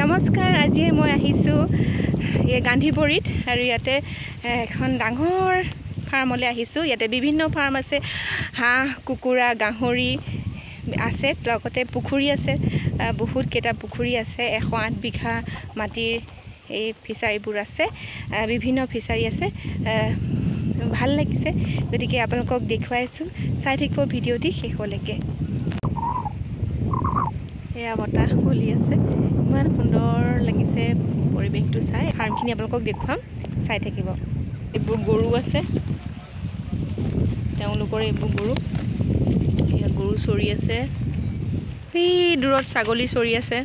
নমস্কাৰ আজি মই আহিছোঁ এই গান্ধীপুৰীত আৰু ইয়াতে এখন ডাঙৰ ফাৰ্মলৈ আহিছোঁ ইয়াতে বিভিন্ন ফাৰ্ম আছে হাঁহ কুকুৰা গাহৰি আছে লগতে পুখুৰী আছে বহুত কেইটা পুখুৰী আছে 108 বিঘা মাটিৰ এই ফিচাৰীবোৰ আছে বিভিন্ন ফিচাৰী আছে ভাল লাগিছে গতিকে আপোনালোকক দেখুৱাইছোঁ চাই থাকিব ভিডিঅ'টি শেষলৈকে এয়া বতাহ বলি আছে ইমান সুন্দৰ লাগিছে পৰিৱেশটো চাই ফাৰ্মখিনি আপোনালোকক দেখুৱাম চাই থাকিব এইবোৰ গৰু আছে তেওঁলোকৰ এইবোৰ গৰু চৰি আছে এই দূৰত ছাগলী চৰি আছে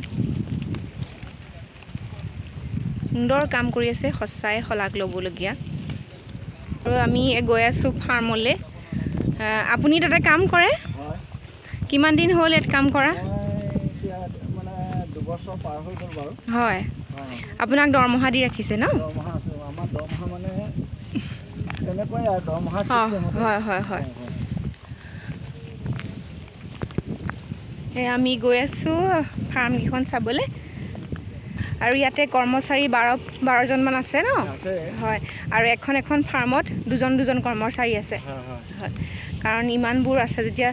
সুন্দৰ কাম কৰি আছে সঁচাই শলাগ ল'বলগীয়া আৰু আমি গৈ আছোঁ ফাৰ্মলৈ আপুনি তাতে কাম কৰে কিমান দিন হ'ল ইয়াত কাম কৰা হয় আপোনাক দৰমহা দি ৰাখিছে ন হয় হয় হয় আমি গৈ আছোঁ ফাৰ্মকেইখন চাবলৈ আৰু ইয়াতে কৰ্মচাৰী 12জনমান আছে ন হয় আৰু এখন ফাৰ্মত দুজন কৰ্মচাৰী আছে হয় কাৰণ ইমানবোৰ আছে যেতিয়া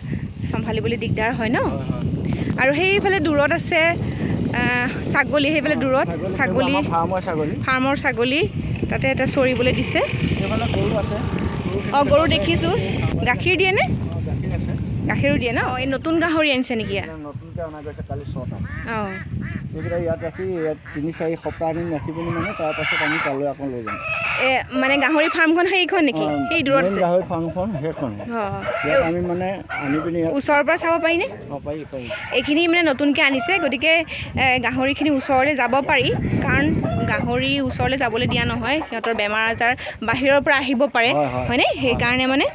চম্ভালিবলৈ দিগদাৰ হয় ন আৰু সেইফালে দূৰত আছে ছাগলী সেইফালে দূৰত ছাগলী ফাৰ্মৰ ছাগলী তাতে এটা চৰিবলৈ দিছে গৰু দেখিছোঁ গাখীৰ দিয়ে নে গাখীৰো দিয়ে ন এই নতুন গাহৰি আনিছে নেকি অঁ ইয়াত ৰাখি ইয়াত 3-4 সপ্তাহ দিন ৰাখি পিনি মানে তাৰপাছত আমি তালৈ আকৌ লৈ যাম মানে গাহৰি ফাৰ্মখন সেইখন নেকি সেই দূৰত আছে গাহৰি ফাৰ্মখন সেইখন আমি মানে আনি পিনি ওচৰৰ পৰা চাব পাৰিনে পাৰি এইখিনি মানে নতুনকৈ আনিছে গতিকে গাহৰিখিনি ওচৰলৈ যাব পাৰি কাৰণ গাহৰি ওচৰলৈ যাবলৈ দিয়া নহয় সিহঁতৰ বেমাৰ আজাৰ বাহিৰৰ পৰা আহিব পাৰে হয়নে সেইকাৰণে মানে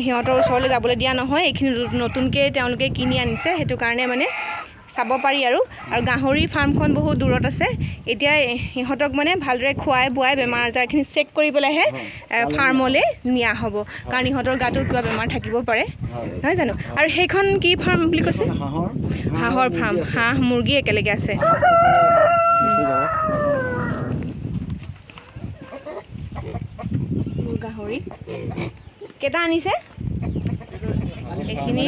সিহঁতৰ ওচৰলৈ যাবলৈ দিয়া নহয় এইখিনি নতুনকৈ তেওঁলোকে কিনি আনিছে সেইটো কাৰণে মানে চাব পাৰি আৰু গাহৰি ফাৰ্মখন বহুত দূৰত আছে এতিয়া সিহঁতক মানে ভালদৰে খুৱাই বুৱাই বেমাৰ আজাৰখিনি চেক কৰি পেলাইহে ফাৰ্মলৈ নিয়া হ'ব কাৰণ ইহঁতৰ গাতো কিবা বেমাৰ থাকিব পাৰে নহয় জানো আৰু সেইখন কি ফাৰ্ম বুলি কৈছে হাঁহৰ ফাৰ্ম হাঁহ মুৰ্গী একেলগে আছে গাহৰি কেইটা আনিছে এইখিনি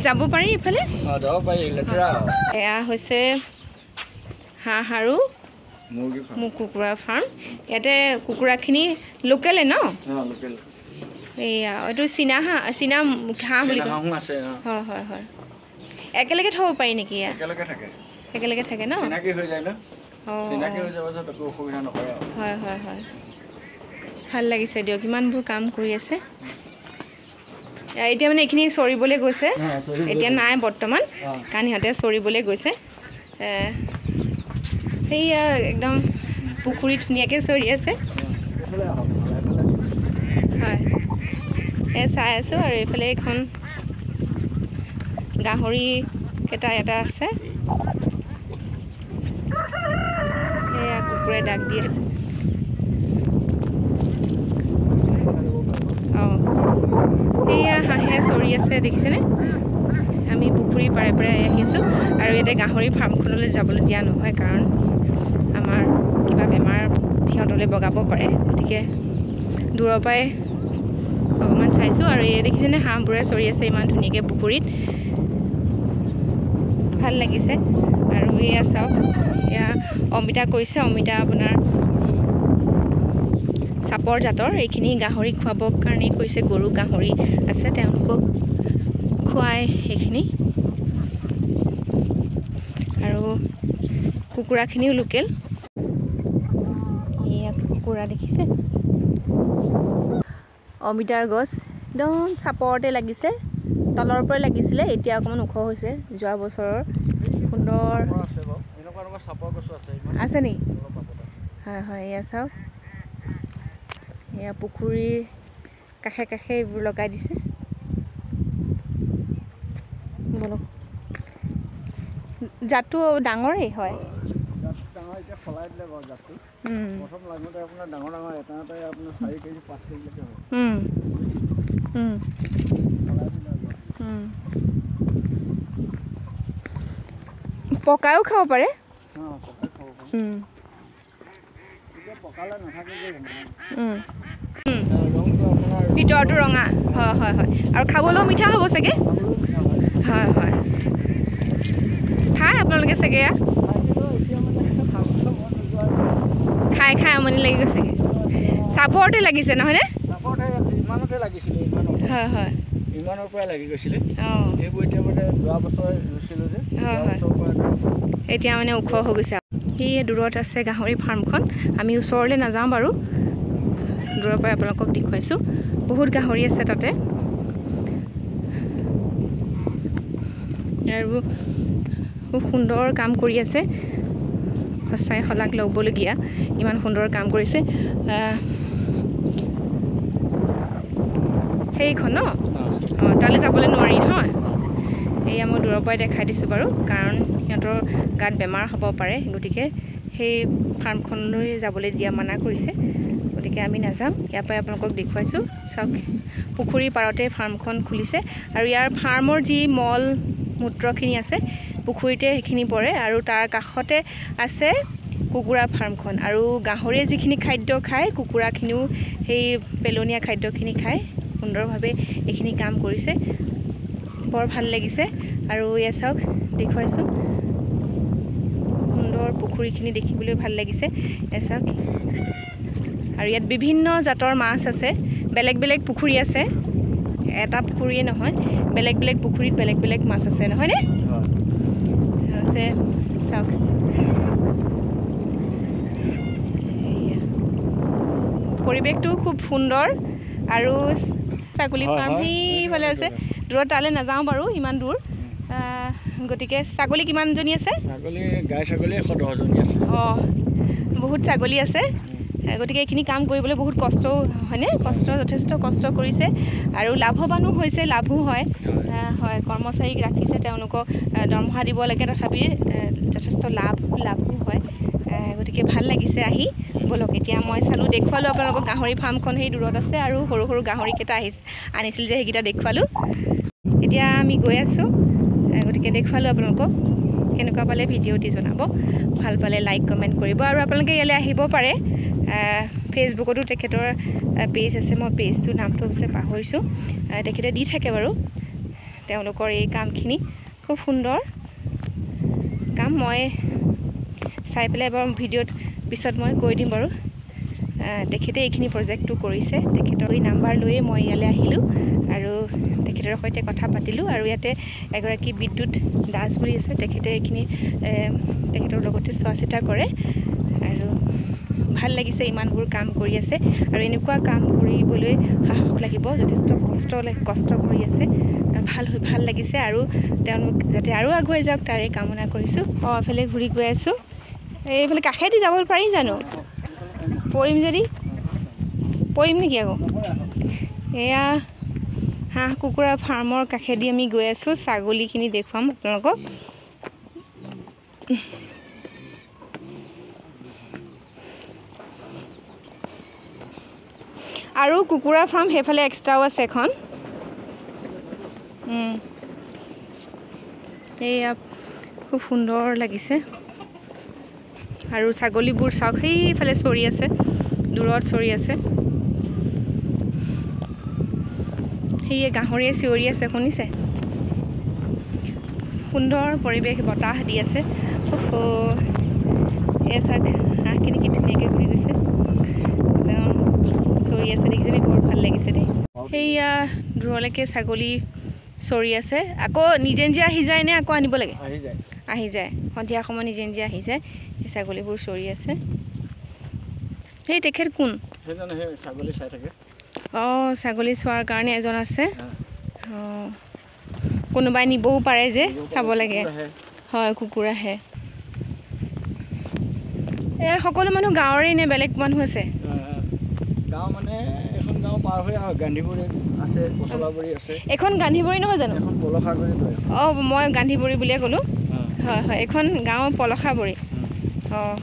যাব পাৰি ইফালে এয়া হৈছে হাঁহ আৰু কুকুৰা ফাৰ্ম ইয়াতে কুকুৰাখিনি লোকেলে ন এয়া এইটো চীনা হাঁহ বুলি কয় হয় হয় হয় একেলগে থ'ব পাৰি নেকি একেলগে থাকে ন হয় হয় হয় ভাল লাগিছে দিয়ক ইমানবোৰ কাম কৰি আছে এতিয়া মানে এইখিনি চৰিবলৈ গৈছে এতিয়া নাই বৰ্তমান কাৰণ সিহঁতে চৰিবলৈ গৈছে সেয়া একদম পুখুৰী ধুনীয়াকৈ চৰি আছে হয় চাই আছোঁ আৰু এইফালে এখন গাহৰি কেইটা এটা আছে সেয়া কুকুৰে ডাক দি আছে সেয়া হাঁহে চৰি আছে দেখিছেনে আমি পুখুৰী পাৰে আহিছোঁ আৰু ইয়াতে গাহৰি ফাৰ্মখনলৈ যাবলৈ দিয়া নহয় কাৰণ আমাৰ কিবা বেমাৰ সিহঁতলৈ বগাব পাৰে গতিকে দূৰৰ পৰাই অকণমান চাইছোঁ আৰু এই দেখিছেনে হাঁহবোৰে চৰি আছে ইমান ধুনীয়াকৈ পুখুৰীত ভাল লাগিছে আৰু এয়া চাওক এয়া অমিতা কৰিছে অমিতা আপোনাৰ চাপৰ জাতৰ এইখিনি গাহৰি খুৱাবৰ কাৰণে কৈছে গৰু গাহৰি আছে তেওঁলোকক খুৱাই সেইখিনি আৰু কুকুৰাখিনিও লোকেল এয়া কুকুৰা দেখিছে অমিতাৰ গছ একদম চাপৰতে লাগিছে তলৰ পৰাই লাগিছিলে এতিয়া অকণমান ওখ হৈছে যোৱা বছৰৰ সুন্দৰ আছে নি হয় হয় এয়া চাওক এয়া পুখুৰীৰ কাষে এইবোৰ লগাই দিছে বলক জাতটো ডাঙৰেই হয় পকায়ো খাব পাৰে পকাই খাব পাৰি এতিয়া পকালে নাথাকে যে ৰংটো আপোনাৰ ভিতৰটো ৰঙা হয় হয় হয় আৰু খাবলৈও মিঠা হ'ব চাগে হয় হয় খাই আপোনালোকে চাগে খাই খাই আমনি লাগি গৈছেগে চাপৰতে লাগিছে নহয়নে ইমানতে লাগিছিলে হয় হয় ইমানৰ পৰা লাগি গৈছিলে অঁ এইবোৰ এতিয়া মানে যোৱা বছৰ ৰুইছিলোঁ যে হয় হয় এতিয়া মানে ওখ হৈ গৈছে সেই দূৰত আছে গাহৰি ফাৰ্মখন আমি ওচৰলৈ নাযাওঁ বাৰু দূৰৰ পৰা আপোনালোকক দেখুৱাইছোঁ বহুত গাহৰি আছে তাতে আৰু খুব সুন্দৰ কাম কৰি আছে সঁচাই শলাগ ল'বলগীয়া ইমান সুন্দৰ কাম কৰিছে সেইখন ন অঁ তালৈ যাবলৈ নোৱাৰি নহয় এয়া মই দূৰৰ পৰাই দেখাই দিছোঁ বাৰু কাৰণ সিহঁতৰ গাত বেমাৰ হ'ব পাৰে গতিকে সেই ফাৰ্মখনলৈ যাবলৈ দিয়া মানা কৰিছে গতিকে আমি নাযাম ইয়াৰ পৰাই আপোনালোকক দেখুৱাইছোঁ চাওক পুখুৰীৰ পাৰতে ফাৰ্মখন খুলিছে আৰু ইয়াৰ ফাৰ্মৰ যি মল মূত্ৰখিনি আছে পুখুৰীতে সেইখিনি পৰে আৰু তাৰ কাষতে আছে কুকুৰা ফাৰ্মখন আৰু গাহৰিয়ে যিখিনি খাদ্য খায় কুকুৰাখিনিও সেই পেলনীয়া খাদ্যখিনি খায় সুন্দৰভাৱে এইখিনি কাম কৰিছে বৰ ভাল লাগিছে আৰু এয়া চাওক দেখুৱাইছোঁ সুন্দৰ পুখুৰীখিনি দেখিবলৈ ভাল লাগিছে এয়া চাওক আৰু ইয়াত বিভিন্ন জাতৰ মাছ আছে বেলেগ বেলেগ পুখুৰী আছে এটা পুখুৰীয়ে নহয় বেলেগ বেলেগ পুখুৰীত বেলেগ বেলেগ মাছ আছে নহয়নে আছে চাওক পৰিৱেশটো খুব সুন্দৰ আৰু ছাগলী ফাৰ্ম সেইফালে আছে দূৰত তালৈ নাযাওঁ বাৰু ইমান দূৰ গতিকে ছাগলী কিমানজনী আছে ছাগলী গাই ছাগলী 110জনী আছে অঁ বহুত ছাগলী আছে গতিকে এইখিনি কাম কৰিবলৈ বহুত কষ্টও হয়নে যথেষ্ট কষ্ট কৰিছে আৰু লাভৱানো হৈছে লাভো হয় হয় কৰ্মচাৰীক ৰাখিছে তেওঁলোকক দৰমহা দিব লাগে তথাপি যথেষ্ট লাভো হয় গতিকে ভাল লাগিছে আহি বলক এতিয়া মই চালোঁ দেখুৱালোঁ আপোনালোকক গাহৰি ফাৰ্মখন সেই দূৰত আছে আৰু সৰু সৰু গাহৰিকেইটা আনিছিল যে সেইকেইটা দেখুৱালোঁ এতিয়া আমি গৈ আছোঁ গতিকে দেখুৱালোঁ আপোনালোকক কেনেকুৱা পালে ভিডিঅ'টি জনাব ভাল পালে লাইক কমেণ্ট কৰিব আৰু আপোনালোকে ইয়ালৈ আহিব পাৰে ফেচবুকতো তেখেতৰ পেজ আছে মই পেজটোৰ নামটো হৈছে পাহৰিছোঁ তেখেতে দি থাকে বাৰু তেওঁলোকৰ এই কামখিনি খুব সুন্দৰ কাম মই চাই পেলাই এবাৰ ভিডিঅ'ত পিছত মই কৈ দিম বাৰু তেখেতে এইখিনি প্ৰজেক্টটো কৰিছে তেখেতৰ এই নাম্বাৰ লৈয়ে মই ইয়ালৈ আহিলোঁ আৰু তেখেতৰ সৈতে কথা পাতিলোঁ আৰু ইয়াতে এগৰাকী বিদ্যুৎ দাস বুলি আছে তেখেতে এইখিনি তেখেতৰ লগতে চোৱা চিতা কৰে আৰু ভাল লাগিছে ইমানবোৰ কাম কৰি আছে আৰু এনেকুৱা কাম কৰিবলৈ সাহস লাগিব যথেষ্ট কষ্ট কৰি আছে ভাল লাগিছে আৰু তেওঁলোক যাতে আৰু আগুৱাই যাওক তাৰে কামনা কৰিছোঁ এফালে ঘূৰি গৈ আছোঁ এইফালে কাষেদি যাব পাৰি জানো পৰিম নেকি আকৌ এয়া হাঁহ কুকুৰা ফাৰ্মৰ কাষেদি আমি গৈ আছোঁ ছাগলীখিনি দেখুৱাম আপোনালোকক আৰু কুকুৰা ফাৰ্ম সেইফালে এক্সট্ৰাও আছে এখন এয়া খুব সুন্দৰ লাগিছে আৰু ছাগলীবোৰ চাওক সেইফালে চৰি আছে দূৰত চৰি আছে সেয়ে গাহৰিয়ে চিঞৰি আছে শুনিছে সুন্দৰ পৰিৱেশ বতাহ দি আছে এয়া চাওক হাঁহখিনি কি ধুনীয়াকৈ ঘূৰি গৈছে চৰি আছে দেখিছেনে বৰ ভাল লাগিছে দেই সেয়া দূৰলৈকে ছাগলী চৰি আছে আকৌ নিজে নিজে আহি যায় নে আকৌ আনিব লাগে আহি যায় সন্ধিয়া সময় নিজে নিজে আহি যায় এই ছাগলীবোৰ চৰি আছে সেই তেখেত কোন অঁ ছাগলী চোৱাৰ কাৰণে এজন আছে অঁ কোনোবাই নিবও পাৰে যে চাব লাগে হয় কুকুৰ আহে এই সকলো মানুহ গাঁৱৰে নে বেলেগ মানুহ আছে গাঁও মানে এখন গাঁও পাৰ হৈ গান্ধীবুৰী আছে পচলাবুৰী আছে এখন গান্ধীবুৰী নহয় জানো এখন পলসাবুৰী অঁ মই গান্ধীবুৰী বুলিয়ে ক'লোঁ হয় হয় এখন গাঁও পলসাবুৰী অঁ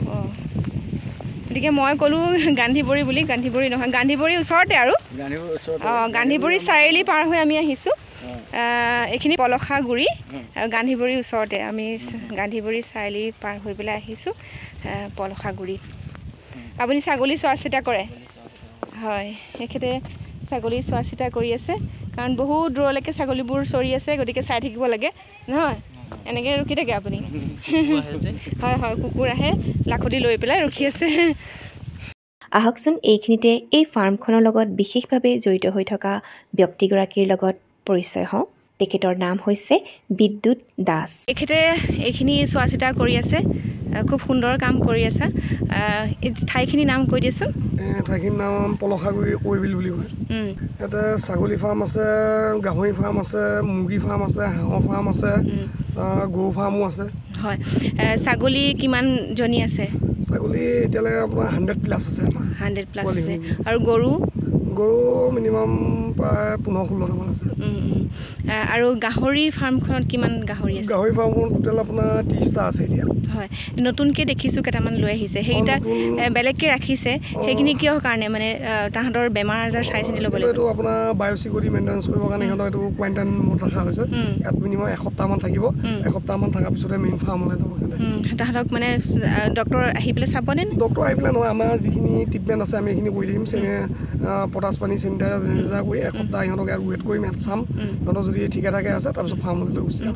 গতিকে মই ক'লোঁ গান্ধীবুৰী বুলি গান্ধীবুৰী নহয় গান্ধীবুৰীৰ ওচৰতে আৰু অঁ গান্ধীবুৰী চাৰিআলি পাৰ হৈ আমি আহিছোঁ এইখিনি পলসাগুৰি আৰু গান্ধীবুৰীৰ ওচৰতে আমি গান্ধীবুৰী চাৰিআলি পাৰ হৈ পেলাই আহিছোঁ পলসাগুৰি আপুনি ছাগলী চোৱা চিতা কৰে হয় এখেতে ছাগলী চোৱা চিতা কৰি আছে কাৰণ বহুত দূৰলৈকে ছাগলীবোৰ চৰি আছে গতিকে চাই থাকিব লাগে নহয় এনেকৈ ৰখি থাকে আপুনি হয় হয় কুকুৰ আহে লাখুটি লৈ পেলাই ৰখি আছে আহকচোন এইখিনিতে এই ফাৰ্মখনৰ লগত বিশেষভাৱে জড়িত হৈ থকা ব্যক্তিগৰাকীৰ লগত পৰিচয় হওঁ তেখেতৰ নাম হৈছে বিদ্যুৎ দাস এখেতে এইখিনি চোৱা চিতা কৰি আছে খুব সুন্দৰ কাম কৰি আছে এই ঠাইখিনিৰ নাম কৈ দিয়েচোন ঠাইখিনিৰ নাম পলসাগুৰি কৈবিল বুলি কয় ইয়াতে ছাগলী ফাৰ্ম আছে গাহৰি ফাৰ্ম আছে মুৰ্গী ফাৰ্ম আছে হাঁহৰ ফাৰ্ম আছে গৰু ফাৰ্মো আছে হয় ছাগলী কিমানজনী আছে ছাগলী এতিয়ালৈকে আপোনাৰ 100+ আছে আমাৰ 100+ আছে আৰু গৰু মিনিমাম প্ৰায় 15-16টামান আছে আৰু গাহৰি ফাৰ্মখনত কিমান গাহৰি আছে গাহৰি ফাৰ্মখন টোটেল আপোনাৰ 30টা আছে এতিয়া হয় নতুনকৈ দেখিছোঁ কেইটামান লৈ আহিছে সেইকেইটা বেলেগকৈ ৰাখিছে সেইখিনি কিহৰ কাৰণে মানে তাহাঁতৰ বেমাৰ আজাৰ চাই চিনি ল'ব লাগিব এইটো আপোনাৰ বায়'চিকিউৰিটি মেইনটেনেঞ্চ কৰিবৰ কাৰণে সিহঁতক এইটো কোৱাৰেণ্টাইন মোড ৰখা হৈছে ইয়াত মিনিমাম এসপ্তাহমান থাকিব এসপ্তাহমান থকাৰ পিছতে মেইন ফাৰ্মলৈ যাব তাহাঁতক মানে ডক্টৰ আহি পেলাই চাবনে ডক্টৰ আহি পেলাই নহয় আমাৰ যিখিনি ট্ৰিটমেণ্ট আছে আমি এইখিনি কৰি দিম পটাছ পানী চেনিটাইজাৰ কৰি এসপ্তাহ সিহঁতক ইয়াত ৱেইট কৰিম ইয়াত চাম সিহঁতৰ যদি ঠিকে ঠাকে আছে তাৰপিছত ফাৰ্মলৈ লৈ গুচি যাম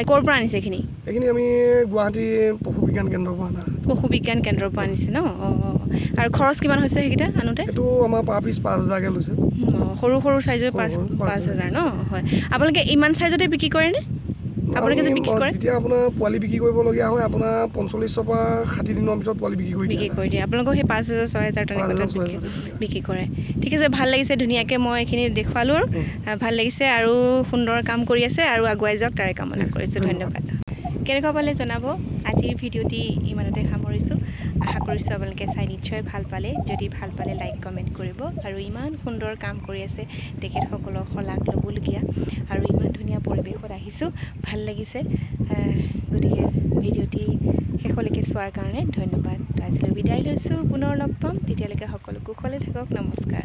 ক'ৰ পৰা আনিছে এইখিনি আমি গুৱাহাটী পশু বিজ্ঞান কেন্দ্ৰৰ পৰা আনা পশু বিজ্ঞান কেন্দ্ৰৰ পৰা আনিছে ন আৰু খৰচ কিমান হৈছে সেইকেইটা আনোতে এইটো আমাৰ পাৰ পিচ 5,000কৈ লৈছে সৰু চাইজৰ 5,000 ন হয় আপোনালোকে ইমান চাইজতে বিক্ৰী কৰেনে আপোনালোকে যে বিক্ৰী কৰে যেতিয়া আপোনাৰ পোৱালি বিক্ৰী কৰিবলগীয়া হয় আপোনাৰ 45 পৰা 60 দিনৰ ভিতৰত পোৱালি বিক্ৰী কৰি দিয়ে আপোনালোকক সেই 5,000 6,000 তেনেকৈ বিক্ৰী কৰে ঠিক আছে ভাল লাগিছে ধুনীয়াকৈ মই এইখিনি দেখুৱালোঁ ভাল লাগিছে আৰু সুন্দৰ কাম কৰি আছে আৰু আগুৱাই যাওক তাৰে কামনা কৰিছোঁ ধন্যবাদ কেনেকুৱা পালে জনাব আজিৰ ভিডিঅ'টি ইমানতে সামৰিছোঁ আশা কৰিছোঁ আপোনালোকে চাই নিশ্চয় ভাল পালে যদি ভাল পালে লাইক কমেণ্ট কৰিব আৰু ইমান সুন্দৰ কাম কৰি আছে তেখেতসকলক শলাগ ল'বলগীয়া আৰু ইমান ধুনীয়া পৰিৱেশত আহিছোঁ ভাল লাগিছে গতিকে ভিডিঅ'টি শেষলৈকে চোৱাৰ কাৰণে ধন্যবাদ আজিলৈ বিদায় লৈছোঁ পুনৰ লগ পাম তেতিয়ালৈকে সকলো কুশলে থাকক নমস্কাৰ